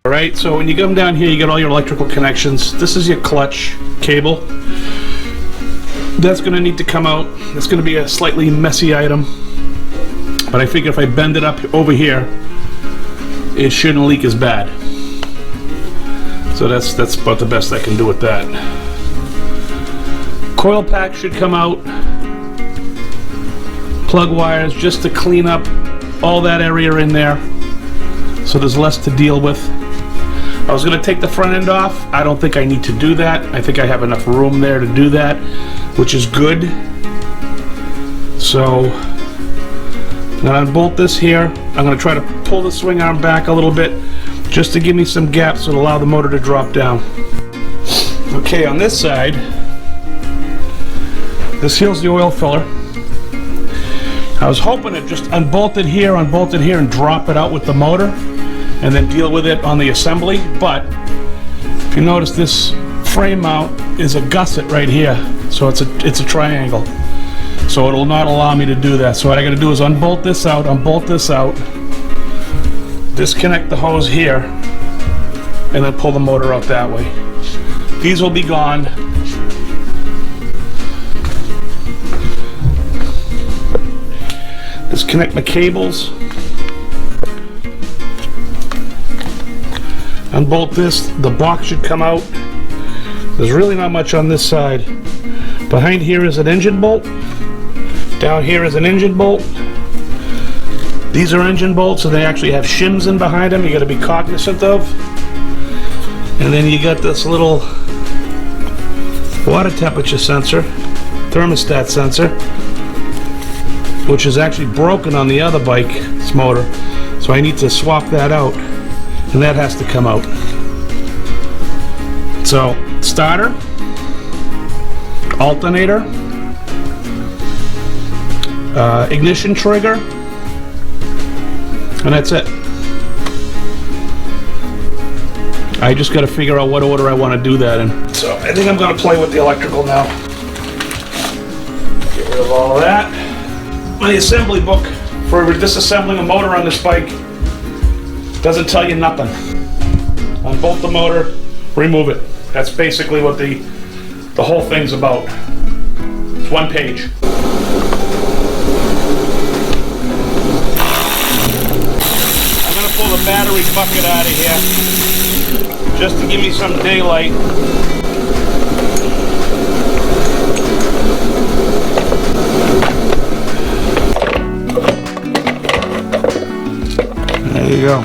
Alright, so when you come down here, you get all your electrical connections. This is your clutch cable. That's going to need to come out. It's going to be a slightly messy item. But I figure if I bend it up over here, it shouldn't leak as bad. So that's about the best I can do with that. Coil pack should come out. Plug wires just to clean up all that area in there, so there's less to deal with. I was going to take the front end off. I don't think I need to do that. I think I have enough room there to do that, which is good. So I'm going to unbolt this here. I'm going to try to pull the swing arm back a little bit just to give me some gaps that allow the motor to drop down. Okay, on this side, this here's the oil filler. I was hoping to just unbolt it here, and drop it out with the motor, and then deal with it on the assembly. But if you notice, this frame mount is a gusset right here, so it's a triangle. So it'll not allow me to do that. So what I got to do is unbolt this out, disconnect the hose here, and then pull the motor out that way. These will be gone. Disconnect my cables. Unbolt this. The box should come out. There's really not much on this side. Behind here is an engine bolt. Down here is an engine bolt. These are engine bolts, and they actually have shims in behind them you got to be cognizant of. And then you got this little water temperature sensor, thermostat sensor, which is actually broken on the other bike's motor. So I need to swap that out, and that has to come out. So, starter, alternator, ignition trigger, and that's it. I just got to figure out what order I want to do that in. So I think I'm going to play with the electrical now. Get rid of all of that. My assembly book for disassembling a motor on this bike doesn't tell you nothing. Unbolt the motor, remove it. That's basically what the whole thing's about. It's one page. I'm going to pull the battery bucket out of here just to give me some daylight. There you go.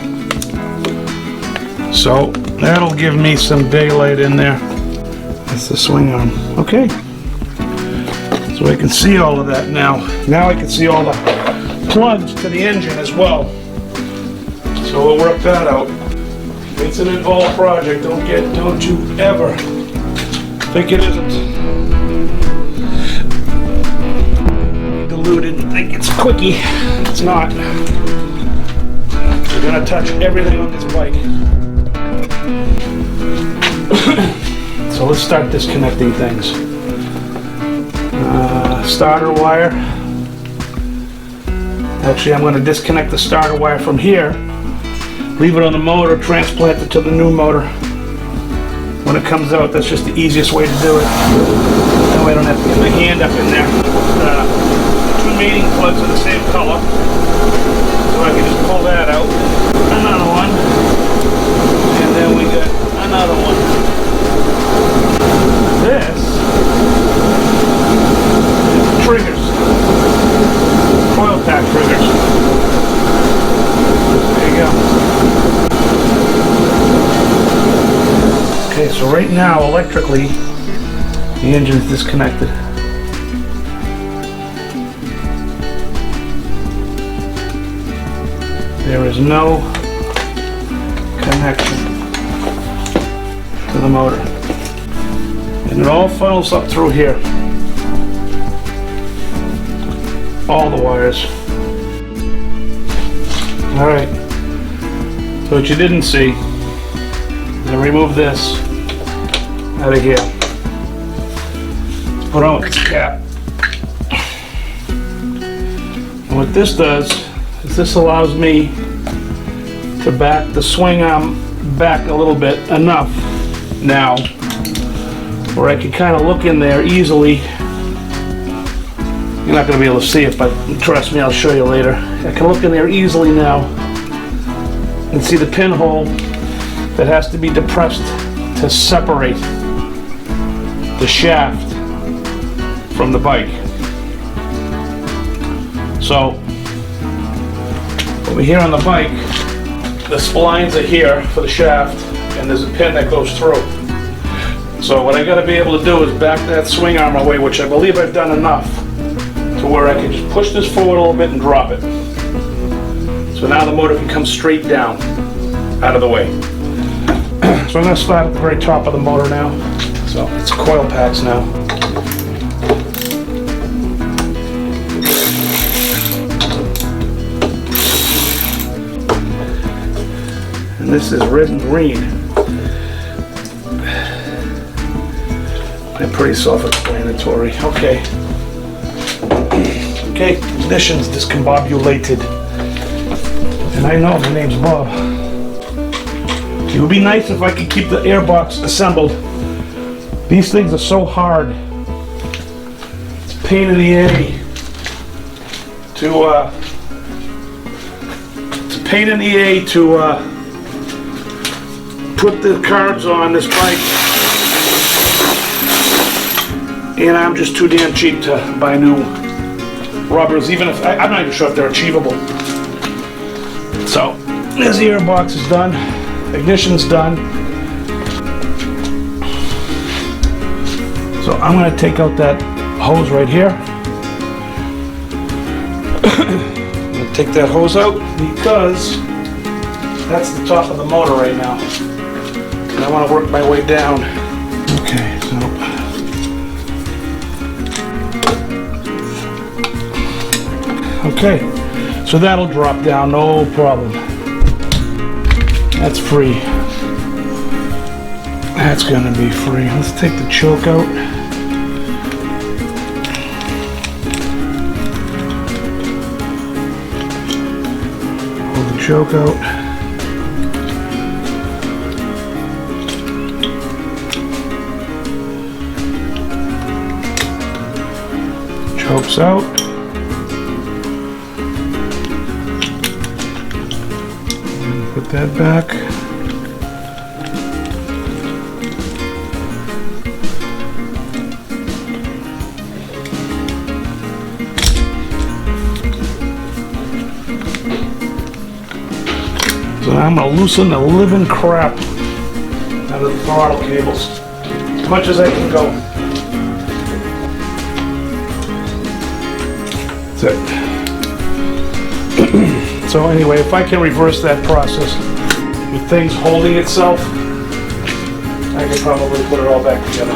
So that'll give me some daylight in there. That's the swing arm. Okay. So I can see all of that now. Now I can see all the plugs to the engine as well. So we'll work that out. It's an involved project. Don't you ever think it isn't. Diluted and think it's quickie. It's not. We're gonna touch everything on this bike. So let's start disconnecting things. Starter wire. Actually, I'm going to disconnect the starter wire from here, leave it on the motor, transplant it to the new motor. When it comes out, that's just the easiest way to do it. That way I don't have to get my hand up in there. Two mating plugs are the same color, so I can just pull that out. Another one, and then we got another one. This is triggers, coil pack triggers. There you go. Okay, so right now, electrically, the engine is disconnected. There is no connection to the motor. And it all funnels up through here. All the wires. Alright. So what you didn't see, I'm going to remove this out of here. Put on its cap. And what this does is this allows me to back the swing arm back a little bit, enough now, where I can kind of look in there easily. You're not going to be able to see it, but trust me, I'll show you later. I can look in there easily now and see the pinhole that has to be depressed to separate the shaft from the bike. So over here on the bike, the splines are here for the shaft, and there's a pin that goes through. So what I got to be able to do is back that swing arm away, which I believe I've done enough to where I can just push this forward a little bit and drop it. So now the motor can come straight down out of the way. So I'm going to start at the very top of the motor now. So it's coil packs now. And this is red and green. They're pretty self-explanatory. Okay. Okay, ignition's discombobulated. And I know the name's Bob. It would be nice if I could keep the airbox assembled. These things are so hard. It's a pain in the A to put the carbs on this bike. And I'm just too damn cheap to buy new rubbers, even if I'm not even sure if they're achievable. So, this airbox is done. Ignition's done. So I'm going to take out that hose right here. I'm going to take that hose out because that's the top of the motor right now. And I want to work my way down. Okay, okay, so that'll drop down, no problem. That's free. That's gonna be free. Let's take the choke out. Pull the choke out. Choke's out. Put that back. So I'm going to loosen the living crap out of the throttle cables as much as I can go. That's it. So anyway, if I can reverse that process with things holding itself, I can probably put it all back together.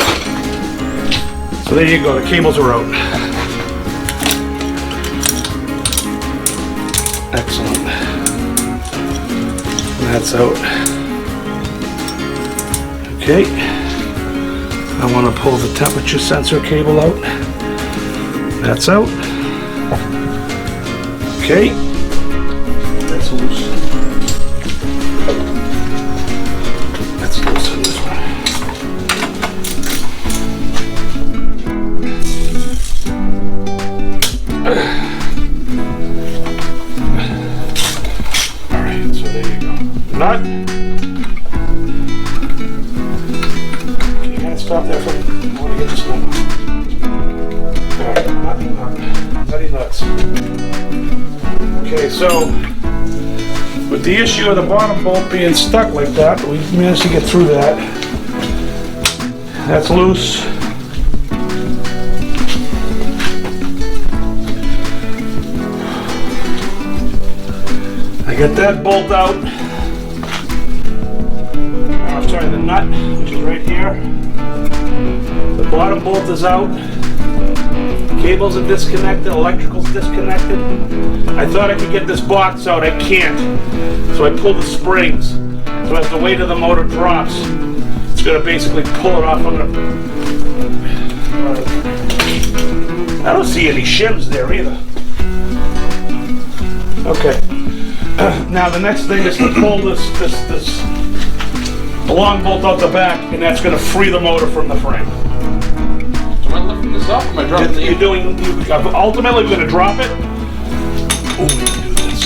So there you go, the cables are out. Excellent. That's out. Okay. I want to pull the temperature sensor cable out. That's out. Okay. That's loose. Let's loosen this one. Alright, so there you go. Nut. Can you kind of stop there for me? I want to get this one. Alright, nutty nuts. Okay, so with the issue of the bottom bolt being stuck like that, we managed to get through that. That's loose. I got that bolt out. I'm sorry, the nut, which is right here. The bottom bolt is out. Cables are disconnected, electrical's disconnected. I thought I could get this box out, I can't. So I pulled the springs. So as the weight of the motor drops, it's going to basically pull it off. I don't see any shims there either. Okay. Now the next thing is to pull this a long bolt out the back, and that's going to free the motor from the frame. So am I lifting this up or am I dropping the Ultimately, we're going to drop it. Oh, we can do this.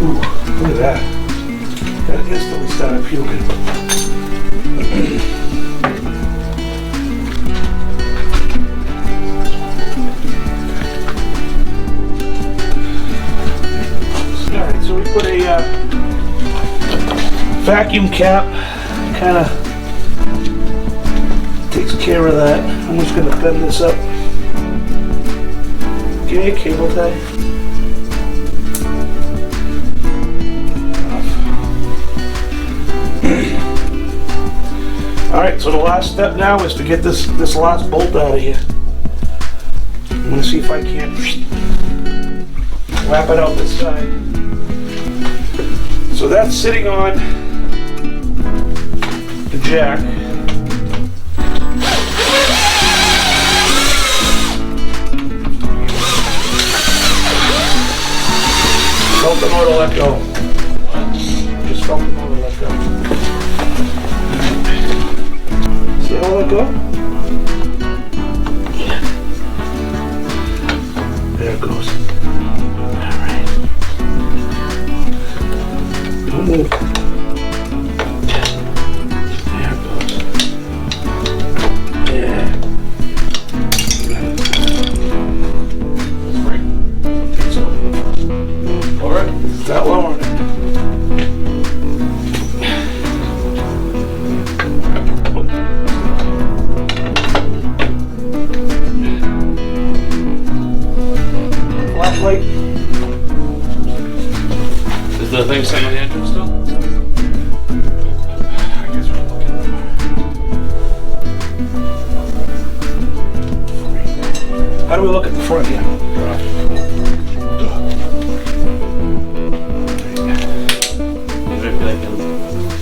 Ooh, look at that. That instantly started puking. Alright, so we put a vacuum cap, kind of takes care of that. I'm just going to bend this up. Give me a cable tie. Alright, so the last step now is to get this last bolt out of here. I'm going to see if I can't wrap it out this side. So that's sitting on the jack. Felt the motor let go. Just felt the motor let go. See how that go? Yeah. There it goes. Alright. Don't move. There it goes. Yeah. Spring? I think so. Alright. That low on it. Flashlight. Is the thing sitting on the engine still? I guess we're looking for. How do we look at the front here?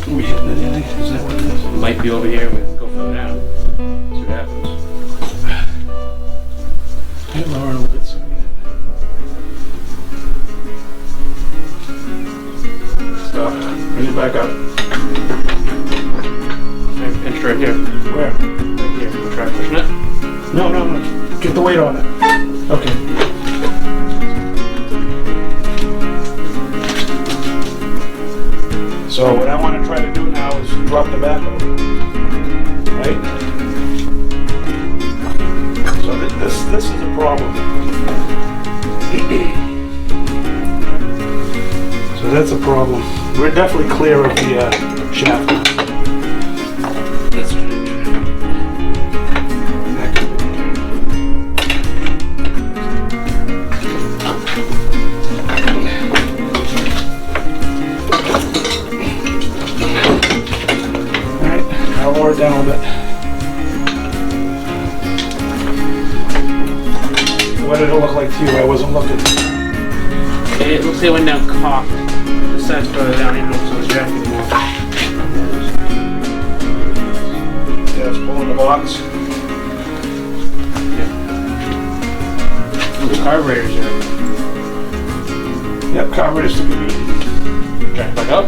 Are we hitting it in? Is that what it is? It might be over here. We go from down. See what happens. Hey, Laura, look at some. Stop. Bring it back up. Okay, pinch right here. Where? Right here. We'll try pushing it. No. Get the weight on it. Okay. So what I want to try to do now is drop the back over. Right? So this is a problem. So that's a problem. We're definitely clear of the shaft. That's strange. Alright, I'll lower it down a bit. What did it look like to you? I wasn't looking. It looks like it went down cocked. The side's further down, even though it's on the jack anymore. Yeah, it's pulling the box. Yeah. The carburetor's there. Yep, carburetor's to be. Jack back up.